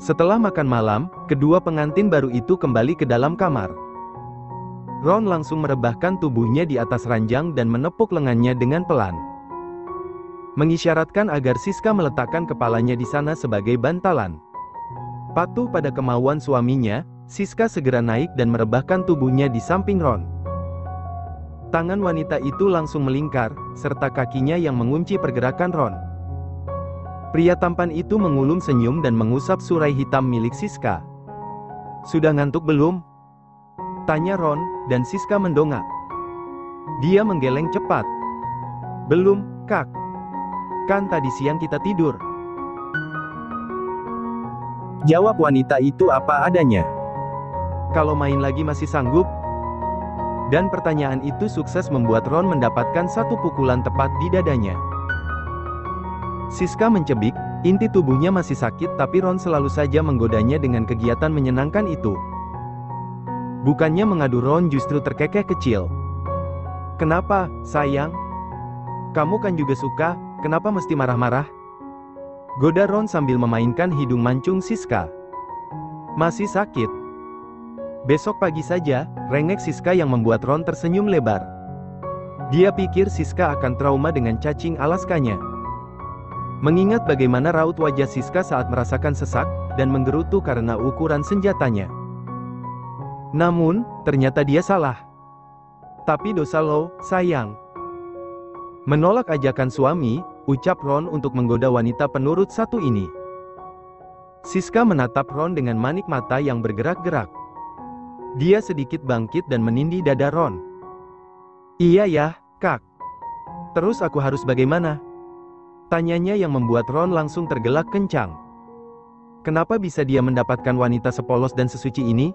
Setelah makan malam, kedua pengantin baru itu kembali ke dalam kamar. Ron langsung merebahkan tubuhnya di atas ranjang dan menepuk lengannya dengan pelan, mengisyaratkan agar Siska meletakkan kepalanya di sana sebagai bantalan. Patuh pada kemauan suaminya, Siska segera naik dan merebahkan tubuhnya di samping Ron. Tangan wanita itu langsung melingkar, serta kakinya yang mengunci pergerakan Ron. Pria tampan itu mengulum senyum dan mengusap surai hitam milik Siska. "Sudah ngantuk belum?" tanya Ron, dan Siska mendongak. Dia menggeleng cepat. "Belum, Kak. Kan tadi siang kita tidur." Jawab wanita itu apa adanya. "Kalau main lagi masih sanggup?" Dan pertanyaan itu sukses membuat Ron mendapatkan satu pukulan tepat di dadanya. Siska mencebik, inti tubuhnya masih sakit tapi Ron selalu saja menggodanya dengan kegiatan menyenangkan itu. Bukannya mengadu, Ron justru terkekeh kecil. "Kenapa, sayang? Kamu kan juga suka, kenapa mesti marah-marah?" goda Ron sambil memainkan hidung mancung Siska. "Masih sakit? Besok pagi saja," rengek Siska yang membuat Ron tersenyum lebar. Dia pikir Siska akan trauma dengan cacing Alaskanya. Mengingat bagaimana raut wajah Siska saat merasakan sesak, dan menggerutu karena ukuran senjatanya. Namun, ternyata dia salah. "Tapi dosa lo, sayang." Menolak ajakan suami, ucap Ron untuk menggoda wanita penurut satu ini. Siska menatap Ron dengan manik mata yang bergerak-gerak. Dia sedikit bangkit dan menindih dada Ron. "Iya ya, Kak. Terus aku harus bagaimana?" tanyanya yang membuat Ron langsung tergelak kencang. Kenapa bisa dia mendapatkan wanita sepolos dan sesuci ini?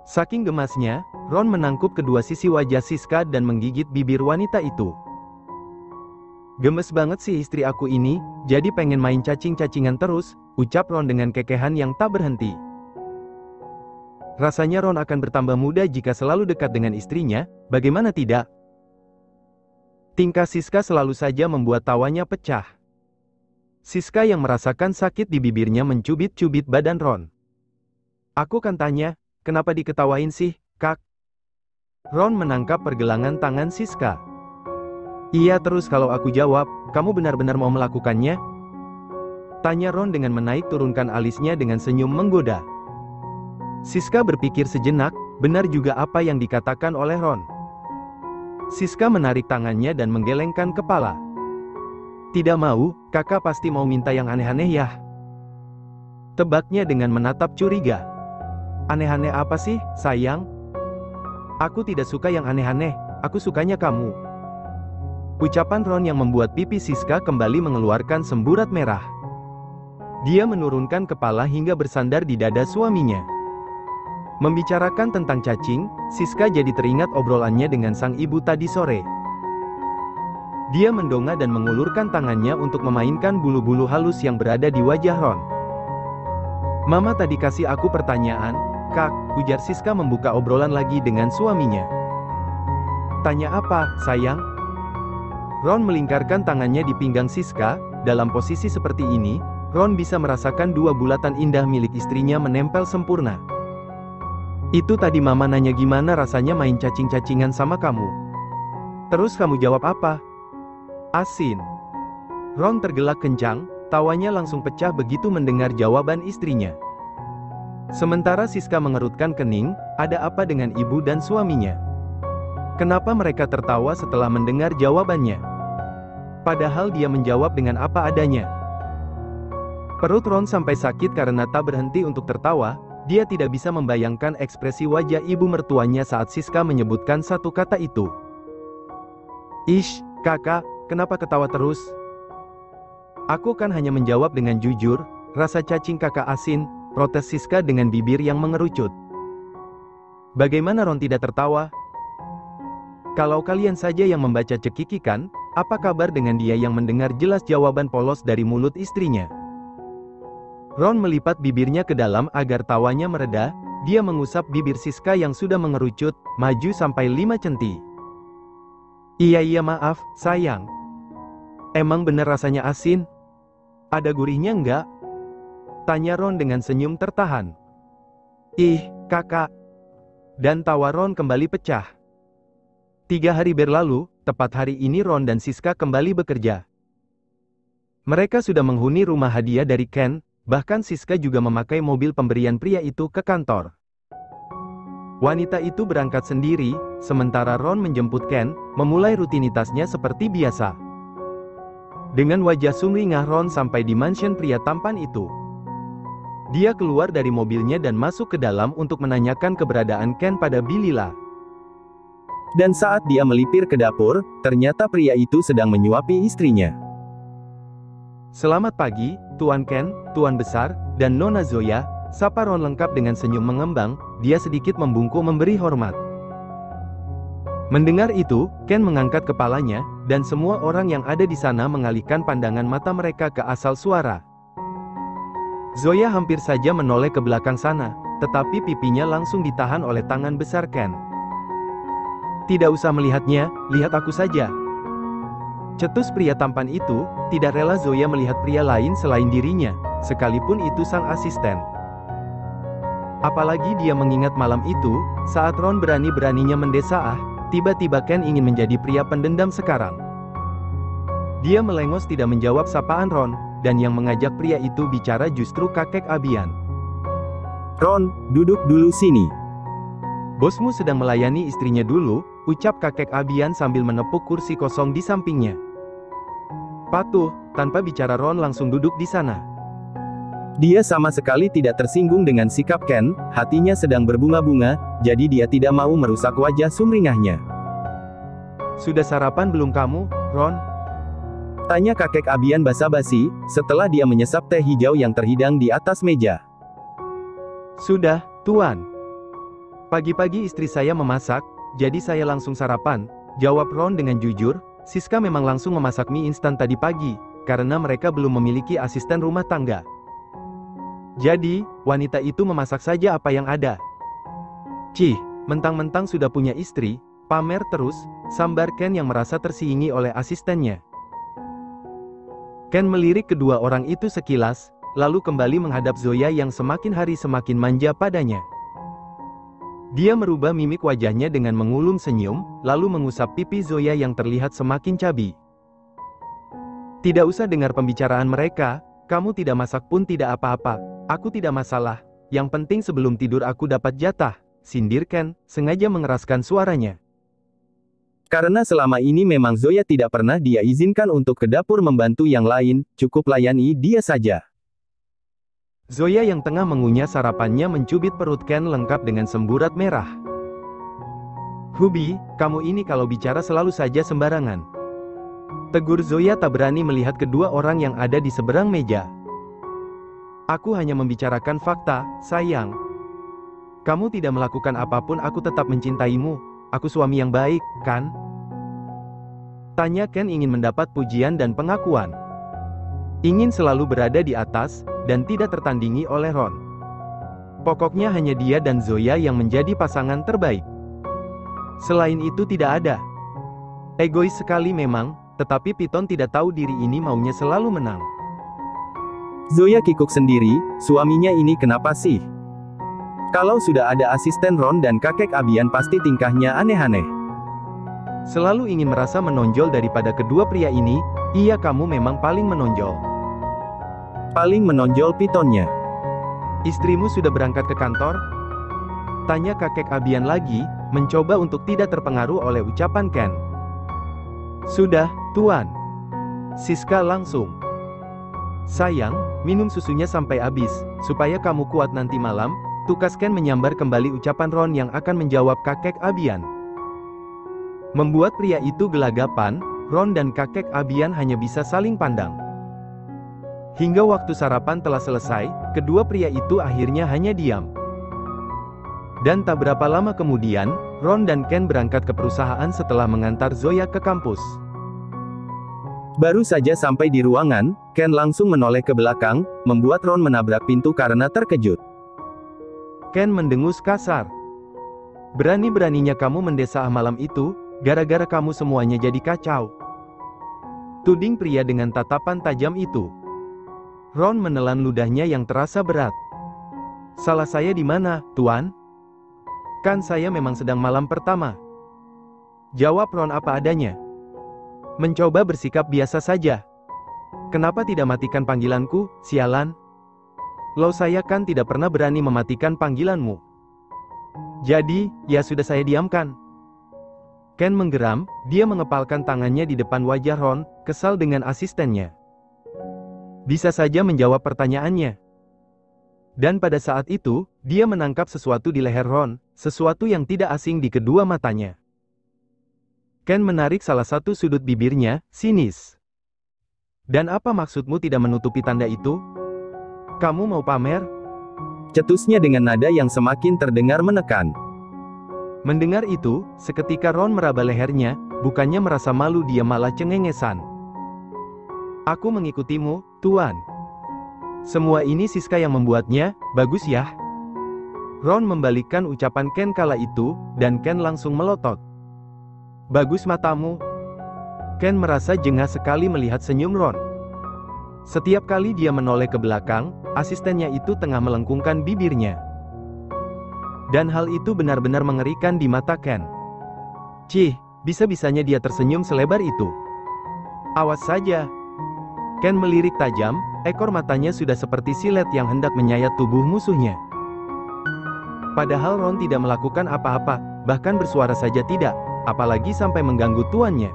Saking gemasnya, Ron menangkup kedua sisi wajah Siska dan menggigit bibir wanita itu. "Gemes banget sih istri aku ini, jadi pengen main cacing-cacingan terus," ucap Ron dengan kekehan yang tak berhenti. Rasanya Ron akan bertambah muda jika selalu dekat dengan istrinya, bagaimana tidak? Tingkah Siska selalu saja membuat tawanya pecah. Siska yang merasakan sakit di bibirnya mencubit-cubit badan Ron. "Aku kan tanya, kenapa diketawain sih, Kak?" Ron menangkap pergelangan tangan Siska. "Iya, terus kalau aku jawab, kamu benar-benar mau melakukannya?" tanya Ron dengan menaik turunkan alisnya dengan senyum menggoda. Siska berpikir sejenak, benar juga apa yang dikatakan oleh Ron. Siska menarik tangannya dan menggelengkan kepala. "Tidak mau, kakak pasti mau minta yang aneh-aneh ya?" tebaknya dengan menatap curiga. "Aneh-aneh apa sih, sayang?" "Aku tidak suka yang aneh-aneh, aku sukanya kamu." Ucapan Ron yang membuat pipi Siska kembali mengeluarkan semburat merah. Dia menurunkan kepala hingga bersandar di dada suaminya. Membicarakan tentang cacing, Siska jadi teringat obrolannya dengan sang ibu tadi sore. Dia mendongak dan mengulurkan tangannya untuk memainkan bulu-bulu halus yang berada di wajah Ron. "Mama tadi kasih aku pertanyaan, Kak," ujar Siska membuka obrolan lagi dengan suaminya. "Tanya apa, sayang?" Ron melingkarkan tangannya di pinggang Siska. Dalam posisi seperti ini, Ron bisa merasakan dua bulatan indah milik istrinya menempel sempurna. "Itu tadi mama nanya gimana rasanya main cacing-cacingan sama kamu. Terus kamu jawab apa?" "Asin." Ron tergelak kencang, tawanya langsung pecah begitu mendengar jawaban istrinya. Sementara Siska mengerutkan kening, ada apa dengan ibu dan suaminya? Kenapa mereka tertawa setelah mendengar jawabannya? Padahal dia menjawab dengan apa adanya. Perut Ron sampai sakit karena tak berhenti untuk tertawa. Dia tidak bisa membayangkan ekspresi wajah ibu mertuanya saat Siska menyebutkan satu kata itu. "Ish, kakak, kenapa ketawa terus?" "Aku kan hanya menjawab dengan jujur, rasa cacing kakak asin," protes Siska dengan bibir yang mengerucut. Bagaimana Ron tidak tertawa? Kalau kalian saja yang membaca cekikikan, apa kabar dengan dia yang mendengar jelas jawaban polos dari mulut istrinya? Ron melipat bibirnya ke dalam agar tawanya mereda. Dia mengusap bibir Siska yang sudah mengerucut, maju sampai 5 cm. Iya maaf, sayang. Emang bener rasanya asin? Ada gurihnya enggak?" Tanya Ron dengan senyum tertahan. Ih, kakak. Dan tawa Ron kembali pecah. 3 hari berlalu, tepat hari ini Ron dan Siska kembali bekerja. Mereka sudah menghuni rumah hadiah dari Ken, bahkan Siska juga memakai mobil pemberian pria itu ke kantor. Wanita itu berangkat sendiri, sementara Ron menjemput Ken, memulai rutinitasnya seperti biasa. Dengan wajah sumringah Ron sampai di mansion pria tampan itu. Dia keluar dari mobilnya dan masuk ke dalam untuk menanyakan keberadaan Ken pada Bilila. Dan saat dia melipir ke dapur, ternyata pria itu sedang menyuapi istrinya. Selamat pagi, Tuan Ken, Tuan Besar, dan Nona Zoya, sapa Ron lengkap dengan senyum mengembang, dia sedikit membungkuk memberi hormat. Mendengar itu, Ken mengangkat kepalanya, dan semua orang yang ada di sana mengalihkan pandangan mata mereka ke asal suara. Zoya hampir saja menoleh ke belakang sana, tetapi pipinya langsung ditahan oleh tangan besar Ken. Tidak usah melihatnya, lihat aku saja. Cetus pria tampan itu, tidak rela Zoya melihat pria lain selain dirinya, sekalipun itu sang asisten. Apalagi dia mengingat malam itu, saat Ron berani-beraninya mendesah, tiba-tiba Ken ingin menjadi pria pendendam sekarang. Dia melengos tidak menjawab sapaan Ron, dan yang mengajak pria itu bicara justru kakek Abian. Ron, duduk dulu sini. Bosmu sedang melayani istrinya dulu, ucap kakek Abian sambil menepuk kursi kosong di sampingnya. Patuh, tanpa bicara Ron langsung duduk di sana. Dia sama sekali tidak tersinggung dengan sikap Ken, hatinya sedang berbunga-bunga, jadi dia tidak mau merusak wajah sumringahnya. Sudah sarapan belum kamu, Ron? Tanya kakek Abian basa-basi, setelah dia menyesap teh hijau yang terhidang di atas meja. Sudah, Tuan. Pagi-pagi istri saya memasak, jadi saya langsung sarapan, jawab Ron dengan jujur. Siska memang langsung memasak mie instan tadi pagi, karena mereka belum memiliki asisten rumah tangga. Jadi, wanita itu memasak saja apa yang ada. Cih, mentang-mentang sudah punya istri, pamer terus, sambar Ken yang merasa tersiingi oleh asistennya. Ken melirik kedua orang itu sekilas, lalu kembali menghadap Zoya yang semakin hari semakin manja padanya. Dia merubah mimik wajahnya dengan mengulum senyum, lalu mengusap pipi Zoya yang terlihat semakin cabi. Tidak usah dengar pembicaraan mereka, kamu tidak masak pun tidak apa-apa, aku tidak masalah, yang penting sebelum tidur aku dapat jatah, sindir Ken, sengaja mengeraskan suaranya. Karena selama ini memang Zoya tidak pernah dia izinkan untuk ke dapur membantu yang lain, cukup layani dia saja. Zoya yang tengah mengunyah sarapannya mencubit perut Ken lengkap dengan semburat merah. Hubi, kamu ini kalau bicara selalu saja sembarangan. Tegur Zoya tak berani melihat kedua orang yang ada di seberang meja. Aku hanya membicarakan fakta, sayang. Kamu tidak melakukan apapun aku tetap mencintaimu, aku suami yang baik, kan? Tanya Ken ingin mendapat pujian dan pengakuan. Ingin selalu berada di atas, dan tidak tertandingi oleh Ron. Pokoknya hanya dia dan Zoya yang menjadi pasangan terbaik. Selain itu tidak ada. Egois sekali memang, tetapi Piton tidak tahu diri ini maunya selalu menang. Zoya kikuk sendiri, suaminya ini kenapa sih? Kalau sudah ada asisten Ron dan kakek Abian pasti tingkahnya aneh-aneh. Selalu ingin merasa menonjol daripada kedua pria ini, iya kamu memang paling menonjol. Paling menonjol Pitonnya. Istrimu sudah berangkat ke kantor? Tanya kakek Abian lagi, mencoba untuk tidak terpengaruh oleh ucapan Ken. Sudah, Tuan. Siska langsung. Sayang, minum susunya sampai habis, supaya kamu kuat nanti malam, tukas Ken menyambar kembali ucapan Ron yang akan menjawab kakek Abian. Membuat pria itu gelagapan, Ron dan kakek Abian hanya bisa saling pandang. Hingga waktu sarapan telah selesai, kedua pria itu akhirnya hanya diam. Dan tak berapa lama kemudian, Ron dan Ken berangkat ke perusahaan setelah mengantar Zoya ke kampus. Baru saja sampai di ruangan, Ken langsung menoleh ke belakang, membuat Ron menabrak pintu karena terkejut. Ken mendengus kasar. Berani-beraninya kamu mendesah malam itu, gara-gara kamu semuanya jadi kacau. Tuding pria dengan tatapan tajam itu. Ron menelan ludahnya yang terasa berat. Salah saya di mana, Tuan? Kan saya memang sedang malam pertama. Jawab Ron apa adanya. Mencoba bersikap biasa saja. Kenapa tidak matikan panggilanku, sialan? Lo saya kan tidak pernah berani mematikan panggilanmu. Jadi, ya sudah saya diamkan. Ken menggeram, dia mengepalkan tangannya di depan wajah Ron, kesal dengan asistennya. Bisa saja menjawab pertanyaannya. Dan pada saat itu, dia menangkap sesuatu di leher Ron, sesuatu yang tidak asing di kedua matanya. Ken menarik salah satu sudut bibirnya, sinis. Dan apa maksudmu tidak menutupi tanda itu? Kamu mau pamer? Cetusnya dengan nada yang semakin terdengar menekan. Mendengar itu, seketika Ron meraba lehernya, bukannya merasa malu dia malah cengengesan. Aku mengikutimu, Tuan. Semua ini Siska yang membuatnya, bagus ya. Ron membalikkan ucapan Ken kala itu, dan Ken langsung melotot. Bagus matamu. Ken merasa jengah sekali melihat senyum Ron. Setiap kali dia menoleh ke belakang, asistennya itu tengah melengkungkan bibirnya. Dan hal itu benar-benar mengerikan di mata Ken. Cih, bisa-bisanya dia tersenyum selebar itu. Awas saja. Ken melirik tajam, ekor matanya sudah seperti silet yang hendak menyayat tubuh musuhnya. Padahal Ron tidak melakukan apa-apa, bahkan bersuara saja tidak, apalagi sampai mengganggu tuannya.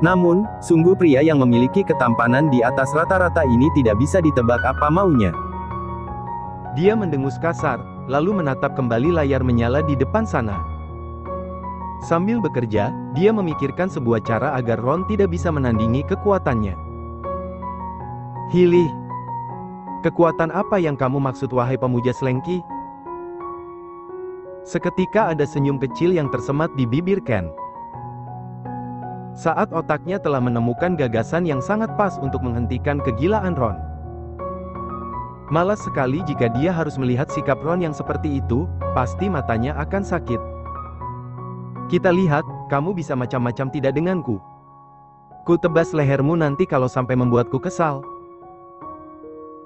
Namun, sungguh pria yang memiliki ketampanan di atas rata-rata ini tidak bisa ditebak apa maunya. Dia mendengus kasar, lalu menatap kembali layar menyala di depan sana. Sambil bekerja, dia memikirkan sebuah cara agar Ron tidak bisa menandingi kekuatannya. Hilih. Kekuatan apa yang kamu maksud wahai pemuja Slanky? Seketika ada senyum kecil yang tersemat di bibir Ken. Saat otaknya telah menemukan gagasan yang sangat pas untuk menghentikan kegilaan Ron. Malas sekali jika dia harus melihat sikap Ron yang seperti itu, pasti matanya akan sakit. Kita lihat, kamu bisa macam-macam tidak denganku. Ku tebas lehermu nanti kalau sampai membuatku kesal.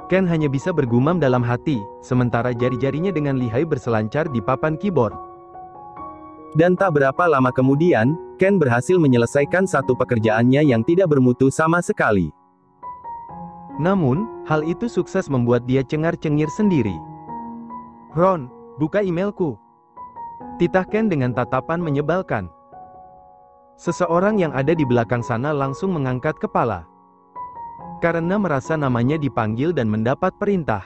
Ken hanya bisa bergumam dalam hati, sementara jari-jarinya dengan lihai berselancar di papan keyboard. Dan tak berapa lama kemudian, Ken berhasil menyelesaikan satu pekerjaannya yang tidak bermutu sama sekali. Namun, hal itu sukses membuat dia cengar-cengir sendiri. Ron, buka emailku. Titah Ken dengan tatapan menyebalkan. Seseorang yang ada di belakang sana langsung mengangkat kepala. Karena merasa namanya dipanggil dan mendapat perintah.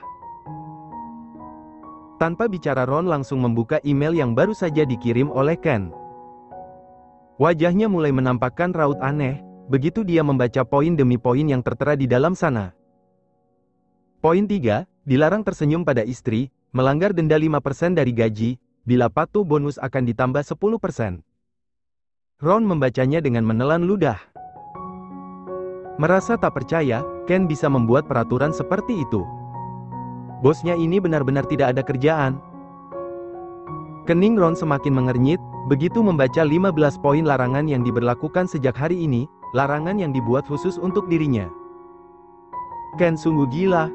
Tanpa bicara Ron langsung membuka email yang baru saja dikirim oleh Ken. Wajahnya mulai menampakkan raut aneh, begitu dia membaca poin demi poin yang tertera di dalam sana. Poin 3, dilarang tersenyum pada istri, melanggar denda 5% dari gaji, bila patuh bonus akan ditambah 10%. Ron membacanya dengan menelan ludah. Merasa tak percaya, Ken bisa membuat peraturan seperti itu. Bosnya ini benar-benar tidak ada kerjaan. Kening Ron semakin mengernyit, begitu membaca 15 poin larangan yang diberlakukan sejak hari ini, larangan yang dibuat khusus untuk dirinya. Ken sungguh gila.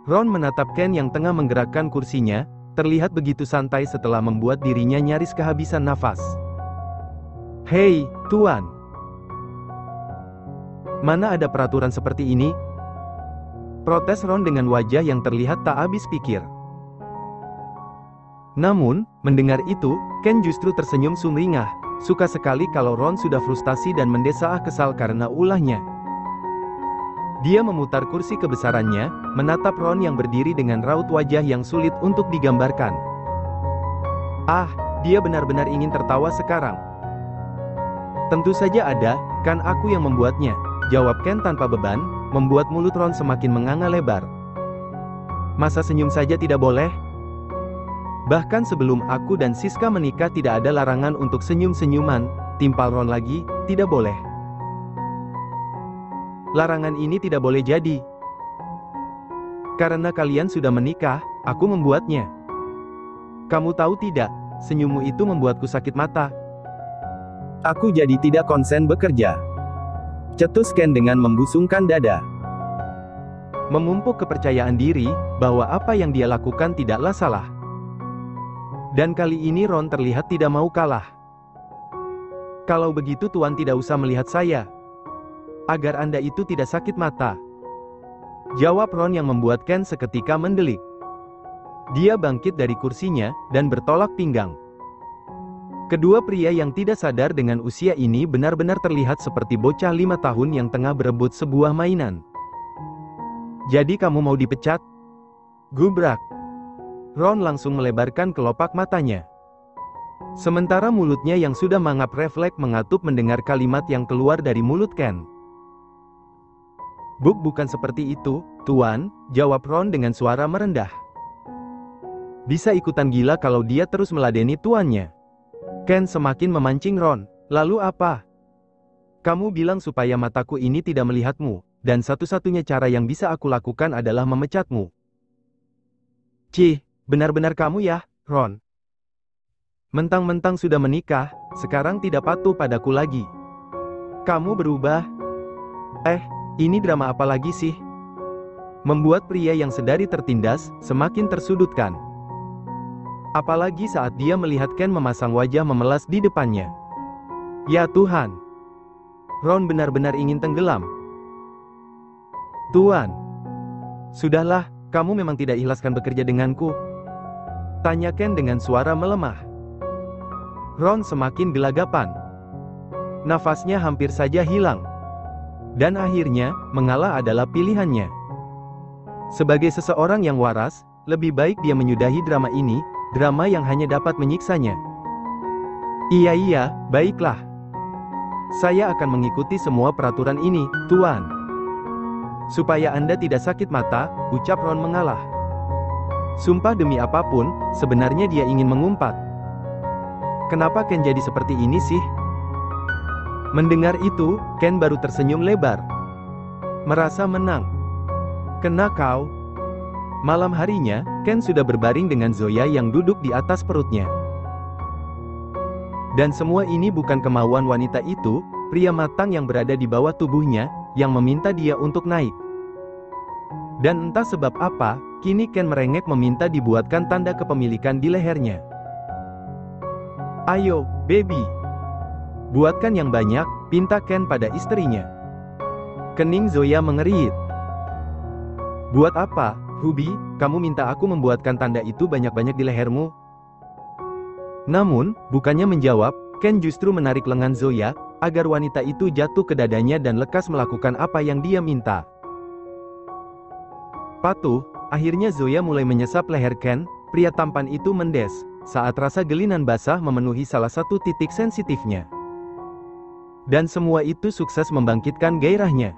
Ron menatap Ken yang tengah menggerakkan kursinya, terlihat begitu santai setelah membuat dirinya nyaris kehabisan nafas. Hei, Tuan. Mana ada peraturan seperti ini? Protes Ron dengan wajah yang terlihat tak habis pikir. Namun, mendengar itu, Ken justru tersenyum sumringah, suka sekali kalau Ron sudah frustasi dan mendesah kesal karena ulahnya. Dia memutar kursi kebesarannya, menatap Ron yang berdiri dengan raut wajah yang sulit untuk digambarkan. Ah, dia benar-benar ingin tertawa sekarang. Tentu saja ada, kan aku yang membuatnya, jawab Ken tanpa beban, membuat mulut Ron semakin menganga lebar. Masa senyum saja tidak boleh? Bahkan sebelum aku dan Siska menikah tidak ada larangan untuk senyum-senyuman, timpal Ron lagi, tidak boleh. Larangan ini tidak boleh jadi. Karena kalian sudah menikah, aku membuatnya. Kamu tahu tidak, senyummu itu membuatku sakit mata. Aku jadi tidak konsen bekerja. Cetus Ken dengan membusungkan dada. memupuk kepercayaan diri, bahwa apa yang dia lakukan tidaklah salah. Dan kali ini Ron terlihat tidak mau kalah. Kalau begitu Tuan tidak usah melihat saya. Agar Anda itu tidak sakit mata. Jawab Ron yang membuat Ken seketika mendelik. Dia bangkit dari kursinya, dan bertolak pinggang. Kedua pria yang tidak sadar dengan usia ini benar-benar terlihat seperti bocah 5 tahun yang tengah berebut sebuah mainan. Jadi kamu mau dipecat? Gubrak. Ron langsung melebarkan kelopak matanya. Sementara mulutnya yang sudah mangap refleks mengatup mendengar kalimat yang keluar dari mulut Ken. Bukan seperti itu, Tuan, jawab Ron dengan suara merendah. Bisa ikutan gila kalau dia terus meladeni tuannya. Ken semakin memancing Ron. Lalu apa? Kamu bilang supaya mataku ini tidak melihatmu, dan satu-satunya cara yang bisa aku lakukan adalah memecatmu. Cih, benar-benar kamu ya, Ron. Mentang-mentang sudah menikah, sekarang tidak patuh padaku lagi. Kamu berubah. Ini drama apa lagi sih? Membuat pria yang sedari tertindas, semakin tersudutkan. Apalagi saat dia melihat Ken memasang wajah memelas di depannya. Ya Tuhan. Ron benar-benar ingin tenggelam. Tuan. Sudahlah, kamu memang tidak ikhlaskan bekerja denganku? Tanya Ken dengan suara melemah. Ron semakin gelagapan. Nafasnya hampir saja hilang. Dan akhirnya, mengalah adalah pilihannya. Sebagai seseorang yang waras, lebih baik dia menyudahi drama ini, drama yang hanya dapat menyiksanya. Iya, baiklah. Saya akan mengikuti semua peraturan ini, Tuan. Supaya Anda tidak sakit mata, ucap Ron mengalah. Sumpah demi apapun, sebenarnya dia ingin mengumpat. Kenapa Ken jadi seperti ini sih? Mendengar itu, Ken baru tersenyum lebar. Merasa menang. Kena kau. Malam harinya, Ken sudah berbaring dengan Zoya yang duduk di atas perutnya. Dan semua ini bukan kemauan wanita itu, pria matang yang berada di bawah tubuhnya, yang meminta dia untuk naik. Dan entah sebab apa, kini Ken merengek meminta dibuatkan tanda kepemilikan di lehernya. Ayo, baby. Buatkan yang banyak, pinta Ken pada istrinya. Kening Zoya mengerit. Buat apa, Hubi, kamu minta aku membuatkan tanda itu banyak-banyak di lehermu? Namun, bukannya menjawab, Ken justru menarik lengan Zoya, agar wanita itu jatuh ke dadanya dan lekas melakukan apa yang dia minta. Patuh, akhirnya Zoya mulai menyesap leher Ken, pria tampan itu mendes, saat rasa gelinan basah memenuhi salah satu titik sensitifnya. Dan semua itu sukses membangkitkan gairahnya.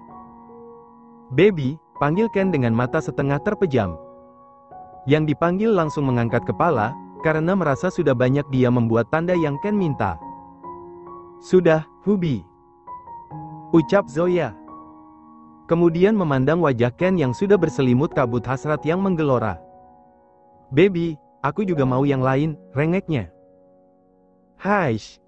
Baby, panggil Ken dengan mata setengah terpejam. Yang dipanggil langsung mengangkat kepala, karena merasa sudah banyak dia membuat tanda yang Ken minta. Sudah, Hubi. Ucap Zoya. Kemudian memandang wajah Ken yang sudah berselimut kabut hasrat yang menggelora. Baby, aku juga mau yang lain, rengeknya. Haish.